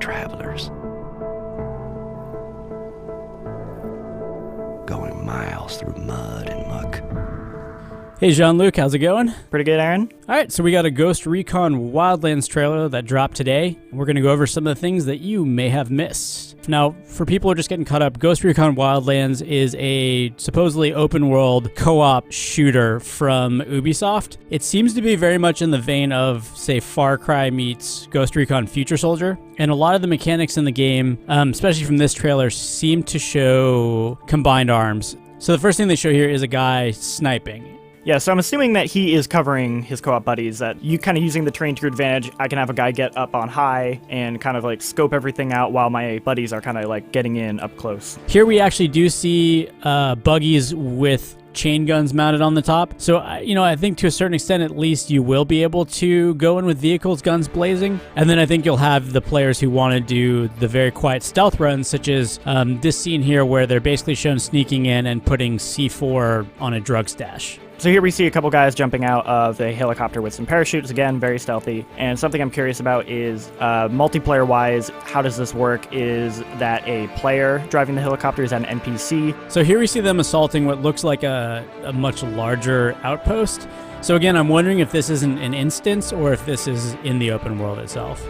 travelers, going miles through mud and muck. Hey Jean-Luc, how's it going? Pretty good, Aaron. All right, so we got a Ghost Recon Wildlands trailer that dropped today, and we're going to go over some of the things that you may have missed. Now, for people who are just getting caught up, Ghost Recon Wildlands is a supposedly open-world co-op shooter from Ubisoft. It seems to be very much in the vein of, say, Far Cry meets Ghost Recon Future Soldier, and a lot of the mechanics in the game, especially from this trailer, seem to show combined arms. So the first thing they show here is a guy sniping. Yeah, so I'm assuming that he is covering his co-op buddies, that you kind of using the terrain to your advantage. I can have a guy get up on high and kind of like scope everything out while my buddies are kind of like getting in up close. Here we actually do see buggies with chain guns mounted on the top. So, I think to a certain extent, at least you will be able to go in with vehicles, guns blazing. And then I think you'll have the players who want to do the very quiet stealth runs, such as this scene here where they're basically shown sneaking in and putting C4 on a drug stash. So here we see a couple guys jumping out of the helicopter with some parachutes, again, very stealthy. And something I'm curious about is multiplayer-wise, how does this work? Is that a player driving the helicopter? Is that an NPC? So here we see them assaulting what looks like a much larger outpost. So again, I'm wondering if this isn't an instance or if this is in the open world itself.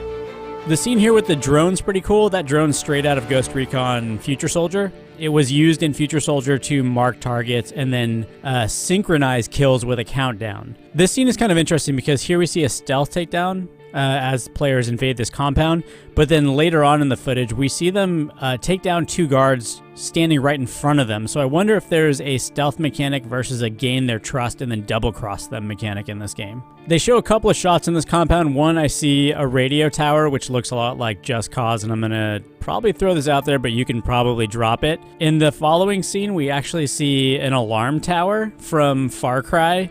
The scene here with the drone's pretty cool. That drone's straight out of Ghost Recon Future Soldier. It was used in Future Soldier to mark targets and then synchronize kills with a countdown. This scene is kind of interesting because here we see a stealth takedown as players invade this compound, but then later on in the footage, we see them take down two guards standing right in front of them. So I wonder if there's a stealth mechanic versus a gain their trust and then double cross them mechanic in this game. They show a couple of shots in this compound. One, I see a radio tower, which looks a lot like Just Cause, and I'm gonna probably throw this out there, but you can probably drop it. In the following scene, we actually see an alarm tower from Far Cry,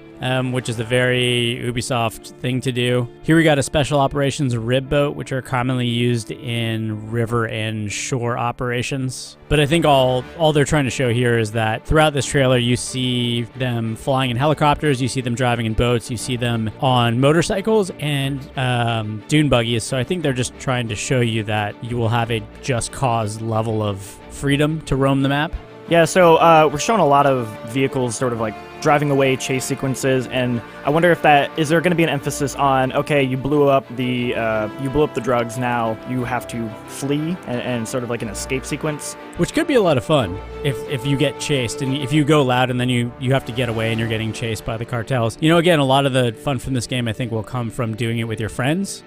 which is a very Ubisoft thing to do. Here we got a special operations rib boat, which are commonly used in river and shore operations. But I think all they're trying to show here is that throughout this trailer, you see them flying in helicopters, you see them driving in boats, you see them on motorcycles and dune buggies. So I think they're just trying to show you that you will have a Just Cause level of freedom to roam the map. Yeah, so we're showing a lot of vehicles sort of like driving away, chase sequences, and I wonder if is there going to be an emphasis on, okay, you blew up the drugs, now you have to flee and sort of like an escape sequence, which could be a lot of fun if you get chased and if you go loud and then you have to get away and you're getting chased by the cartels. Again, a lot of the fun from this game I think will come from doing it with your friends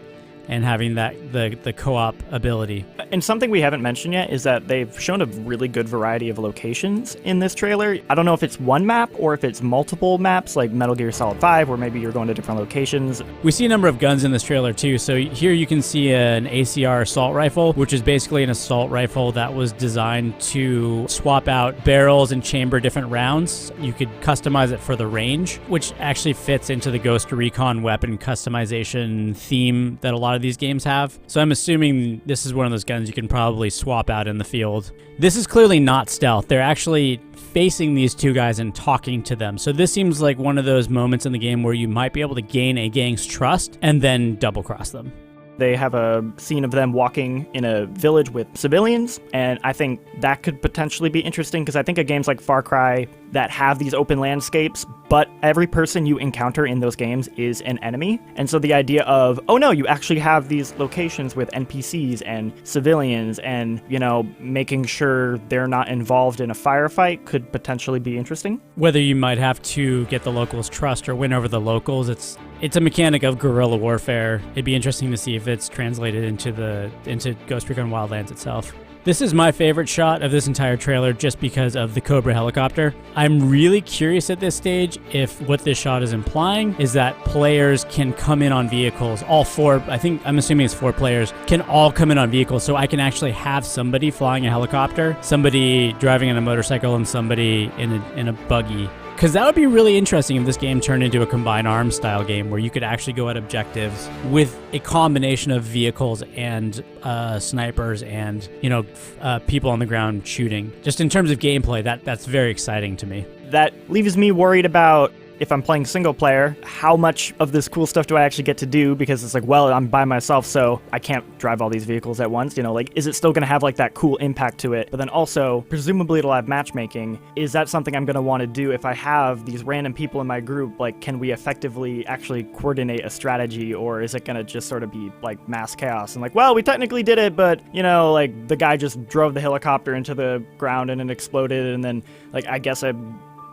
and having the co-op ability. And something we haven't mentioned yet is that they've shown a really good variety of locations in this trailer. I don't know if it's one map or if it's multiple maps, like Metal Gear Solid 5, where maybe you're going to different locations. We see a number of guns in this trailer too. So here you can see an Acr Assault Rifle, which is basically an assault rifle that was designed to swap out barrels and chamber different rounds. You could customize it for the range, which actually fits into the Ghost Recon weapon customization theme that a lot of these games have. So I'm assuming this is one of those guns you can probably swap out in the field. This is clearly not stealth. They're actually facing these two guys and talking to them. So this seems like one of those moments in the game where you might be able to gain a gang's trust and then double cross them. They have a scene of them walking in a village with civilians, and I think that could potentially be interesting because I think of games like Far Cry that have these open landscapes, but every person you encounter in those games is an enemy. And so the idea of, oh no, you actually have these locations with NPCs and civilians and, making sure they're not involved in a firefight could potentially be interesting. Whether you might have to get the locals' trust or win over the locals, it's a mechanic of guerrilla warfare. It'd be interesting to see if it's translated into Ghost Recon Wildlands itself. This is my favorite shot of this entire trailer just because of the Cobra helicopter. I'm really curious at this stage if what this shot is implying is that players can come in on vehicles. All four, I'm assuming it's 4 players, can all come in on vehicles. So I can actually have somebody flying a helicopter, somebody driving on a motorcycle, and somebody in a buggy. Because that would be really interesting if this game turned into a combined arms style game where you could actually go at objectives with a combination of vehicles and snipers and, people on the ground shooting. Just in terms of gameplay, that's very exciting to me. That leaves me worried about if I'm playing single player, how much of this cool stuff do I actually get to do? Because it's like, well, I'm by myself, so I can't drive all these vehicles at once. You know, like, is it still going to have like that cool impact to it? But then also, presumably it'll have matchmaking. Is that something I'm going to want to do if I have these random people in my group? Like, can we effectively actually coordinate a strategy, or is it going to just sort of be like mass chaos? And like, well, we technically did it, but, you know, like the guy just drove the helicopter into the ground and it exploded, and then like I guess I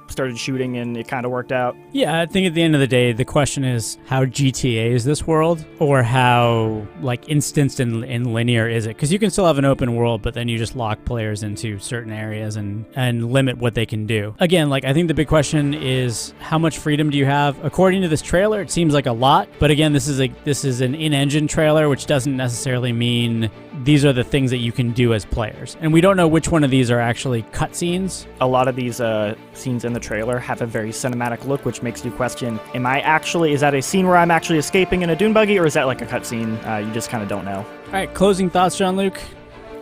started shooting and it kind of worked out. Yeah, I think at the end of the day, the question is how GTA is this world, or how like instanced and linear is it? Because you can still have an open world, but then you just lock players into certain areas and limit what they can do. Again, like I think the big question is how much freedom do you have? According to this trailer, it seems like a lot, but again, this is an in-engine trailer, which doesn't necessarily mean these are the things that you can do as players. And we don't know which one of these are actually cutscenes. A lot of these scenes in the trailer have a very cinematic look, which makes you question, is that a scene where I'm actually escaping in a dune buggy, or is that like a cutscene? You just kind of don't know. All right, closing thoughts, Jean-Luc?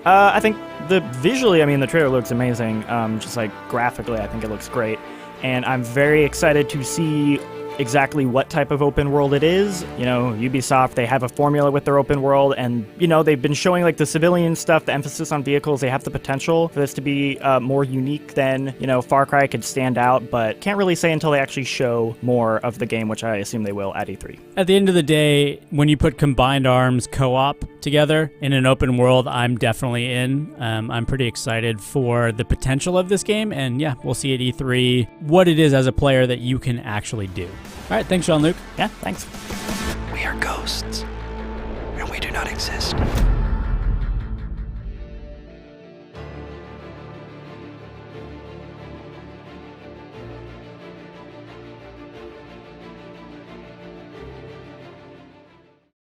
I think the trailer looks amazing. Just like graphically, I think it looks great. And I'm very excited to see exactly what type of open world it is. You know, Ubisoft, they have a formula with their open world, and, you know, they've been showing like the civilian stuff, the emphasis on vehicles. They have the potential for this to be more unique than, you know, Far Cry could stand out, but can't really say until they actually show more of the game, which I assume they will at E3. At the end of the day, when you put combined arms co-op together in an open world, I'm definitely in. I'm pretty excited for the potential of this game, and yeah, we'll see at E3 what it is as a player that you can actually do. All right, thanks, Jean-Luc. Yeah, thanks. We are ghosts, and we do not exist.